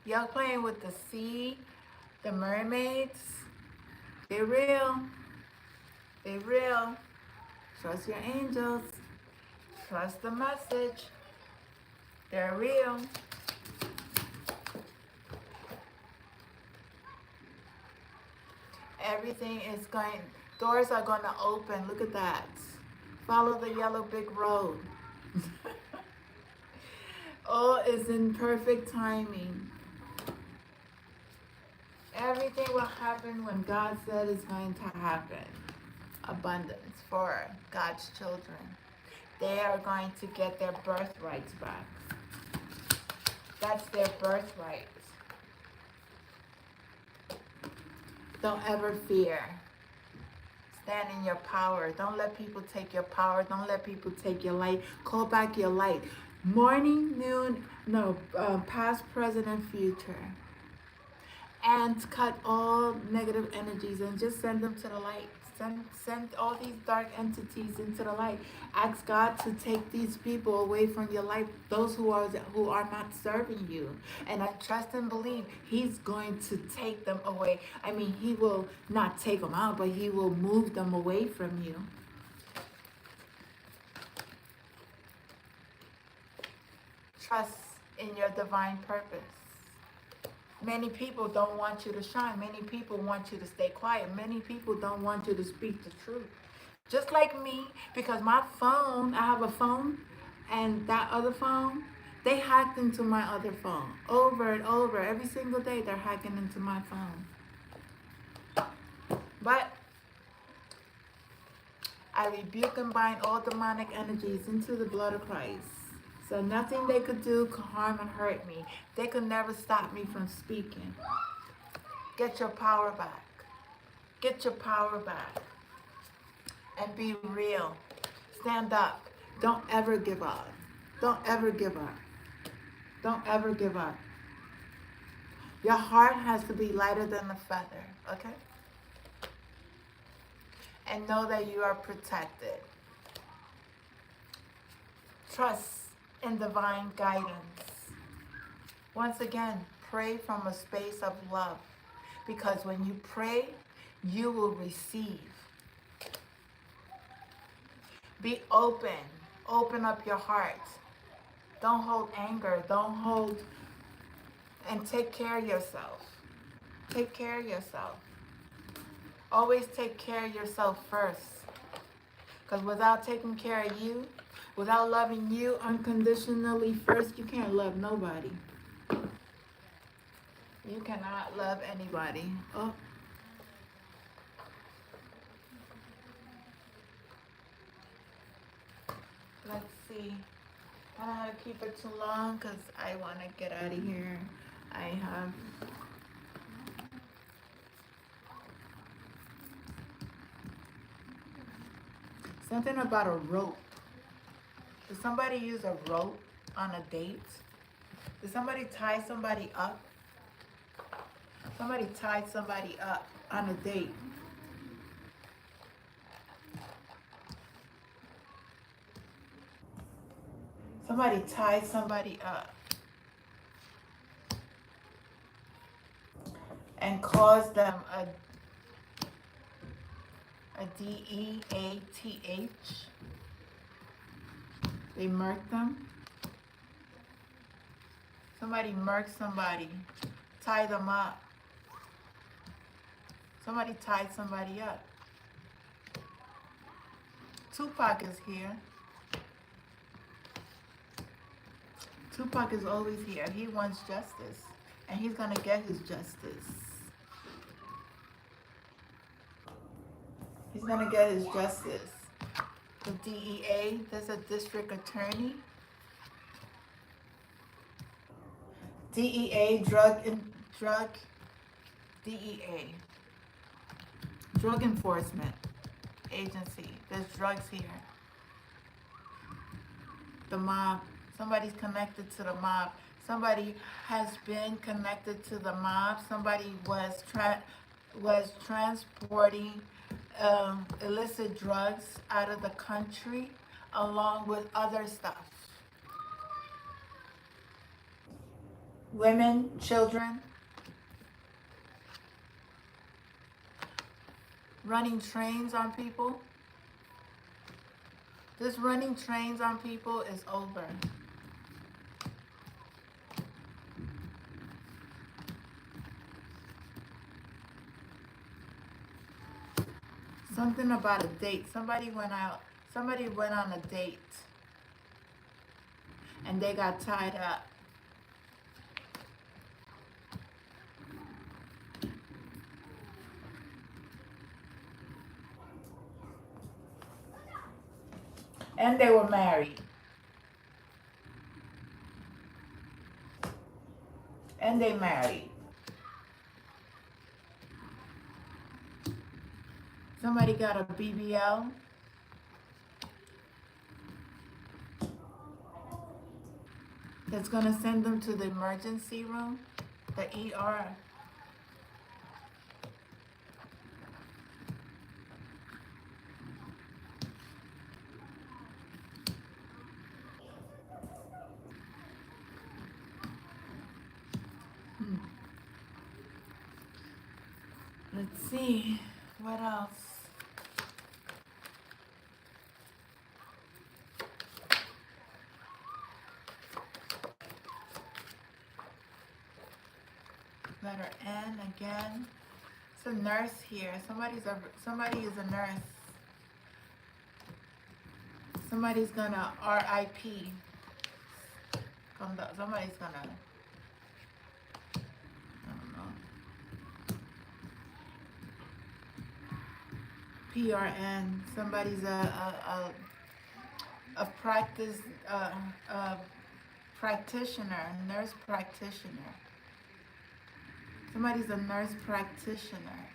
Y'all playing with the sea, the mermaids. They're real. They're real. Trust your angels. Trust the message. They're real. Everything is going, doors are going to open. Look at that. Follow the yellow brick road. All is in perfect timing. Everything will happen when God said it's going to happen. Abundance for God's children. They are going to get their birthrights back. That's their birthright. Don't ever fear. Stand in your power. Don't let people take your power. Don't let people take your light. Call back your light. Morning, noon, past, present, and future. And cut all negative energies and just send them to the light. Send all these dark entities into the light. Ask God to take these people away from your life, those who are not serving you. And I trust and believe He's going to take them away. I mean, He will not take them out, but He will move them away from you. Trust in your divine purpose. Many people don't want you to shine. Many people want you to stay quiet. Many people don't want you to speak the truth. Just like me, because my phone, I have a phone, and that other phone, they hacked into my other phone. Over and over, every single day, they're hacking into my phone. But I rebuke and bind all demonic energies into the blood of Christ. So nothing they could do could harm and hurt me. They could never stop me from speaking. Get your power back. Get your power back. And be real. Stand up. Don't ever give up. Don't ever give up. Don't ever give up. Your heart has to be lighter than a feather, okay? And know that you are protected. Trust in divine guidance. Once again, pray from a space of love, because when you pray, you will receive. Be open. Open up your heart. Don't hold anger. Don't hold, and take care of yourself. Take care of yourself. Always take care of yourself first. Because without taking care of you, Without loving you unconditionally first, you can't love nobody. You cannot love anybody. Oh, let's see. I don't want to keep it too long because I want to get out of here. I have something about a rope. Did somebody use a rope on a date? Did somebody tie somebody up? Somebody tied somebody up on a date. Somebody tied somebody up and caused them a death. They murked them. Somebody murked somebody, tied them up. Somebody tied somebody up. Tupac is here. Tupac is always here. He wants justice, and he's gonna get his justice. He's gonna get his justice. The DEA, there's a district attorney. DEA, drug, DEA, drug enforcement agency. There's drugs here. The mob. Somebody's connected to the mob. Somebody has been connected to the mob. Somebody was transporting illicit drugs out of the country along with other stuff. Women, children, running trains on people. This running trains on people is over. Something about a date. Somebody went on a date and they got tied up. And they were married. And they married. Somebody got a BBL. That's gonna send them to the emergency room, the ER. Let's see, what else? Letter N again. It's a nurse here. Somebody is a nurse. Somebody's gonna RIP. Somebody's gonna, I don't know. PRN. Somebody's a practice practitioner, nurse practitioner. Somebody's a nurse practitioner.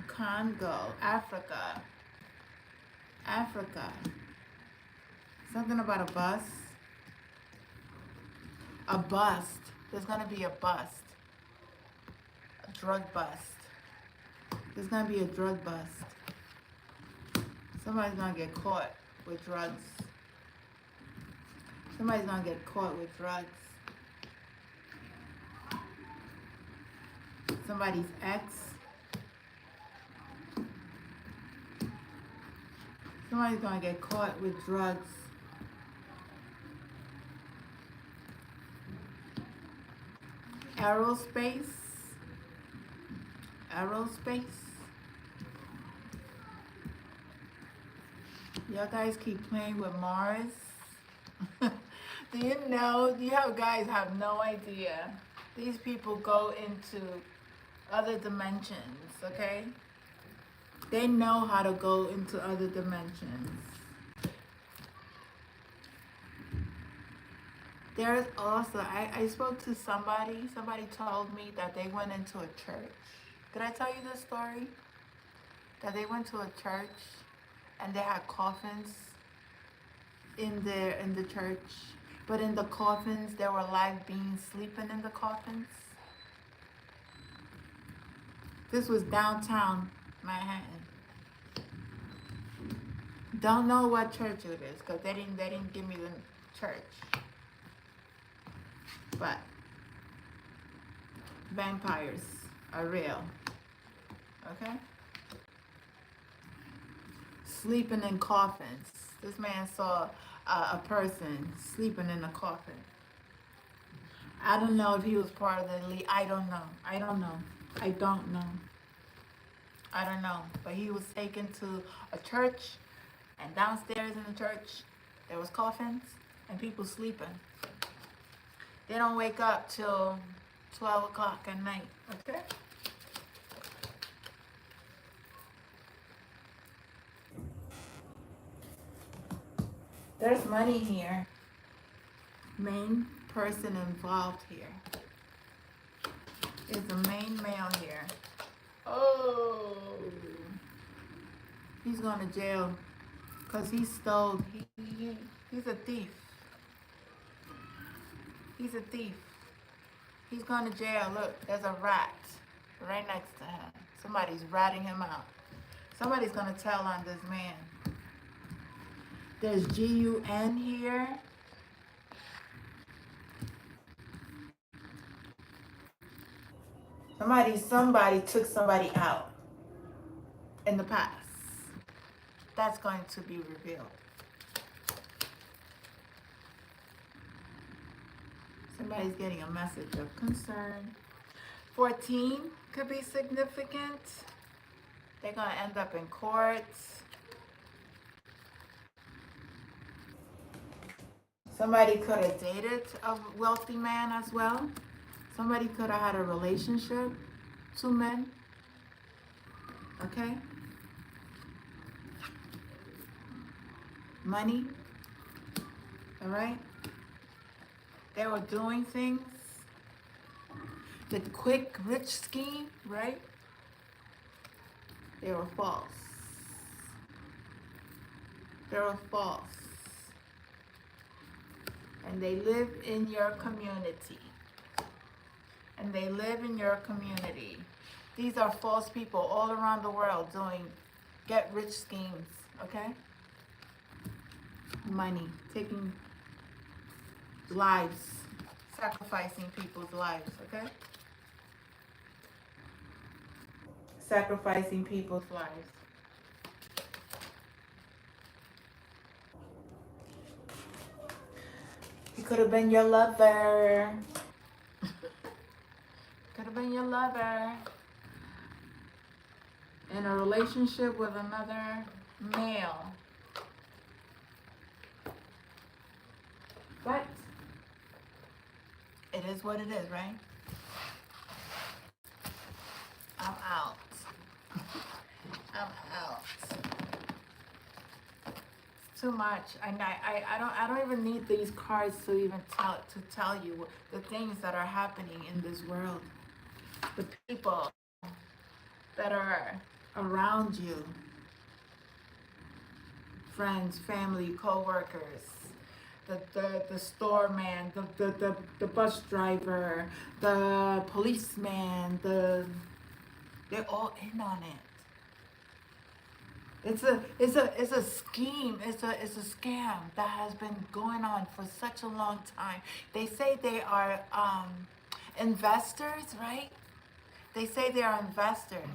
Congo, Africa. Something about a bus. A bust. There's gonna be a bust. A drug bust. There's gonna be a drug bust. Somebody's gonna get caught with drugs. Somebody's gonna get caught with drugs. Somebody's ex. Somebody's gonna get caught with drugs. aerospace, aerospace. Y'all guys keep playing with Mars. Do you know? You have guys have no idea. These people go into other dimensions, okay? They know how to go into other dimensions. There's also, I spoke to somebody told me that they went into a church. Did I tell you this story? That they went to a church and they had coffins in the church. But in the coffins, there were live beings sleeping in the coffins. This was downtown Manhattan. Don't know what church it is because they didn't give me the church. But vampires are real. Okay? Sleeping in coffins. This man saw a person sleeping in a coffin. I don't know if he was part of the elite. I don't know. I don't know. But he was taken to a church, and downstairs in the church, there was coffins and people sleeping. They don't wake up till 12 o'clock at night, okay? There's money here. Main person involved here. Is the main male here. Oh. He's going to jail because he stole. He's a thief. He's a thief. He's going to jail. Look, there's a rat right next to him. Somebody's ratting him out. Somebody's going to tell on this man. There's GUN here. Somebody took somebody out in the past. That's going to be revealed. Somebody's getting a message of concern. 14 could be significant. They're going to end up in court. Somebody could have dated a wealthy man as well. Somebody could have had a relationship. 2 men. Okay? Money. All right? They were doing things. The quick rich scheme, right? They were false. They were false. And they live in your community. And they live in your community. These are false people all around the world doing get rich schemes, okay? Money, taking lives, sacrificing people's lives, okay? Sacrificing people's lives. He could have been your lover. Could have been your lover. In a relationship with another male. But it is what it is, right? I'm out. I'm out. It's too much. I don't even need these cards to even tell you the things that are happening in this world. The people that are around you. Friends, family, co-workers. The store man, the bus driver, the policeman, they're all in on it. It's a scheme. It's a scam that has been going on for such a long time. They say they are investors, right? They say they are investors.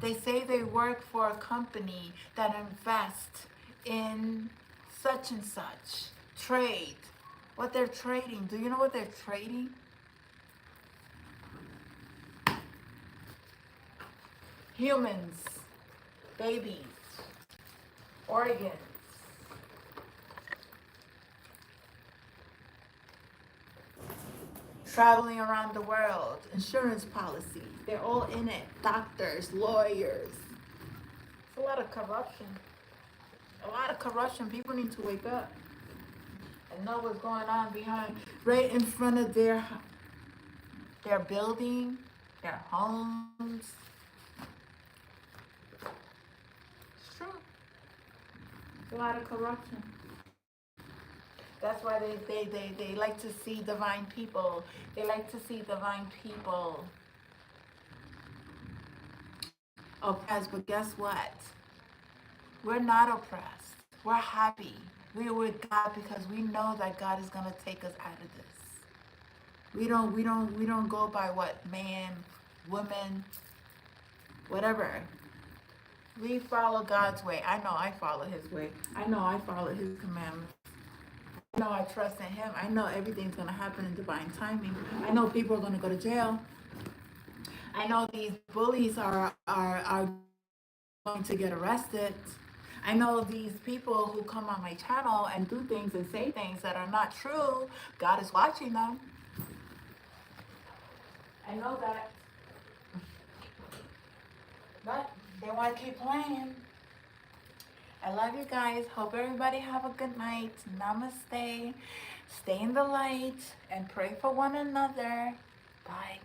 They say they work for a company that invests in such and such. Trade. What they're trading. Do you know what they're trading? humans, babies, organs, traveling around the world, insurance policies. They're all in it. Doctors, lawyers. It's a lot of corruption. A lot of corruption. People need to wake up and know what's going on behind, right in front of their building, their homes. It's true. It's a lot of corruption. That's why they like to see divine people. They like to see divine people oppressed. But guess what? We're not oppressed. We're happy. We're with God because we know that God is gonna take us out of this. We don't go by what man, woman, whatever. We follow God's way. I know I follow his way. I know I follow his commandments. I know I trust in him. I know everything's gonna happen in divine timing. I know people are gonna go to jail. I know these bullies are going to get arrested. I know these people who come on my channel and do things and say things that are not true. God is watching them. I know that. But they want to keep playing. I love you guys. Hope everybody have a good night. Namaste. Stay in the light and pray for one another. Bye.